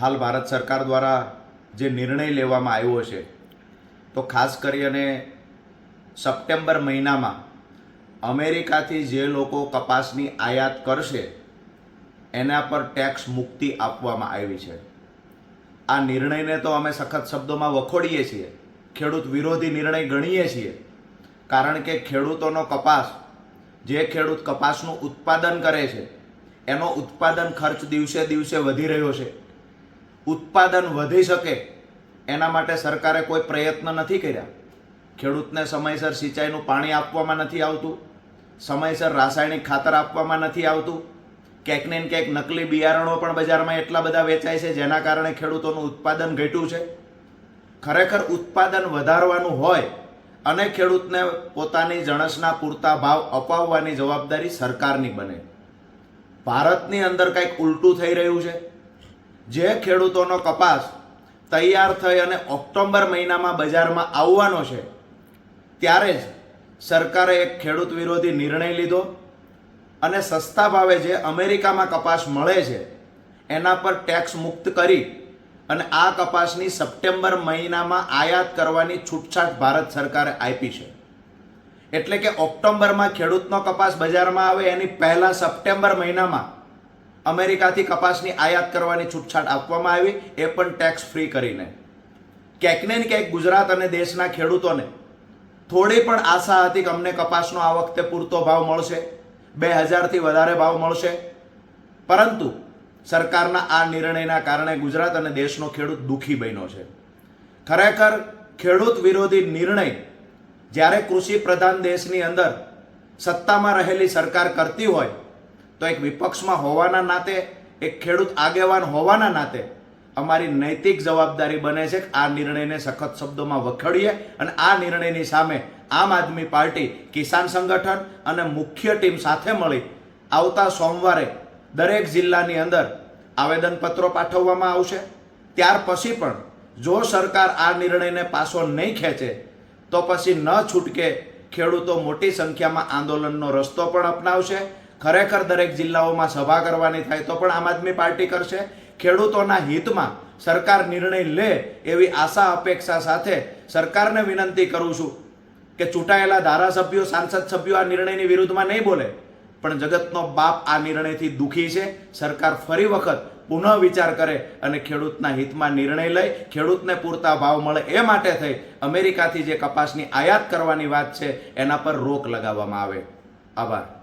હાલ ભારત સરકાર દ્વારા જે નિર્ણય લેવામાં આવ્યો છે તો ખાસ કરીને સપ્ટેમ્બર મહિનામાં અમેરિકાથી જે લોકો કપાસની આયાત કરશે એના પર ટેક્સ મુક્તિ આપવામાં આવી છે। આ નિર્ણયને તો અમે સખત શબ્દોમાં વખોડીએ છીએ, ખેડૂત વિરોધી નિર્ણય ગણીએ છીએ, કારણ કે ખેડૂતોનો કપાસ, જે ખેડૂત કપાસનું ઉત્પાદન કરે છે એનો ઉત્પાદન ખર્ચ દિવસે દિવસે વધી રહ્યો છે। ઉત્પાદન વધી શકે એના માટે સરકારે કોઈ પ્રયત્ન નથી કર્યા। ખેડૂતને સમયસર સિંચાઈનું પાણી આપવામાં નથી આવતું, સમયસર રાસાયણિક ખાતર આપવામાં નથી આવતું, ક્યાંક ને ક્યાંક નકલી બિયારણો પણ બજારમાં એટલા બધા વેચાય છે જેના કારણે ખેડૂતોનું ઉત્પાદન ઘટ્યું છે। ખરેખર ઉત્પાદન વધારવાનું હોય અને ખેડૂતને પોતાની જણસના પૂરતા ભાવ અપાવવાની જવાબદારી સરકારની બને। ભારતની અંદર કંઈક ઉલટું થઈ રહ્યું છે। જે ખેડૂતોનો કપાસ તૈયાર થઈ અને ઓક્ટોબર મહિનામાં બજારમાં આવવાનો છે ત્યારે જ સરકારે એક ખેડૂત વિરોધી નિર્ણય લીધો અને સસ્તા ભાવે જે અમેરિકામાં કપાસ મળે છે એના પર ટેક્સ મુક્ત કરી અને આ કપાસની સપ્ટેમ્બર મહિનામાં આયાત કરવાની છૂટછાટ ભારત સરકારે આપી છે। એટલે કે ઓક્ટોબરમાં ખેડૂતનો કપાસ બજારમાં આવે એની પહેલા સપ્ટેમ્બર મહિનામાં અમેરિકાથી કપાસની આયાત કરવાની છૂટછાટ આપવામાં આવી, એ પણ ટેક્સ ફ્રી કરીને। ક્યાંક ને ક્યાંક ગુજરાત અને દેશના ખેડૂતોને થોડી પણ આશા હતી કે અમને કપાસનો આ વખતે પૂરતો ભાવ મળશે, 2000થી વધારે ભાવ મળશે, પરંતુ સરકારના આ નિર્ણયના કારણે ગુજરાત અને દેશનો ખેડૂત દુઃખી બન્યો છે। ખરેખર ખેડૂત વિરોધી નિર્ણય જ્યારે કૃષિ પ્રધાન દેશની અંદર સત્તામાં રહેલી સરકાર કરતી હોય તો એક વિપક્ષમાં હોવાના નાતે, એક ખેડૂત આગેવાન હોવાના નાતે અમારી નૈતિક જવાબદારી બને છે કે આ નિર્ણયને સખત શબ્દોમાં વખોડીએ અને આ નિર્ણયની સામે આમ આદમી પાર્ટી, કિસાન સંગઠન અને મુખ્ય ટીમ સાથે મળી આવતા સોમવારે દરેક જિલ્લાની અંદર આવેદનપત્રો પાઠવવામાં આવશે। ત્યાર પછી પણ જો સરકાર આ નિર્ણયને પાછો નહીં ખેંચે તો પછી ન છૂટકે ખેડૂતો મોટી સંખ્યામાં આંદોલનનો રસ્તો પણ અપનાવશે। ખરેખર દરેક જિલ્લાઓમાં સભા કરવાની થાય તો પણ આમ આદમી પાર્ટી કરશે। ખેડૂતોના હિતમાં સરકાર નિર્ણય લે એવી આશા અપેક્ષા સાથે સરકારને વિનંતી કરું છું કે ચૂંટાયેલા ધારાસભ્યો, સાંસદ સભ્યો આ નિર્ણયની વિરુદ્ધમાં નહીં બોલે, પણ જગતનો બાપ આ નિર્ણયથી દુઃખી છે। સરકાર ફરી વખત પુનઃ વિચાર કરે અને ખેડૂતના હિતમાં નિર્ણય લઈ ખેડૂતને પૂરતા ભાવ મળે એ માટે થઈ અમેરિકાથી જે કપાસની આયાત કરવાની વાત છે એના પર રોક લગાવવામાં આવે। આભાર।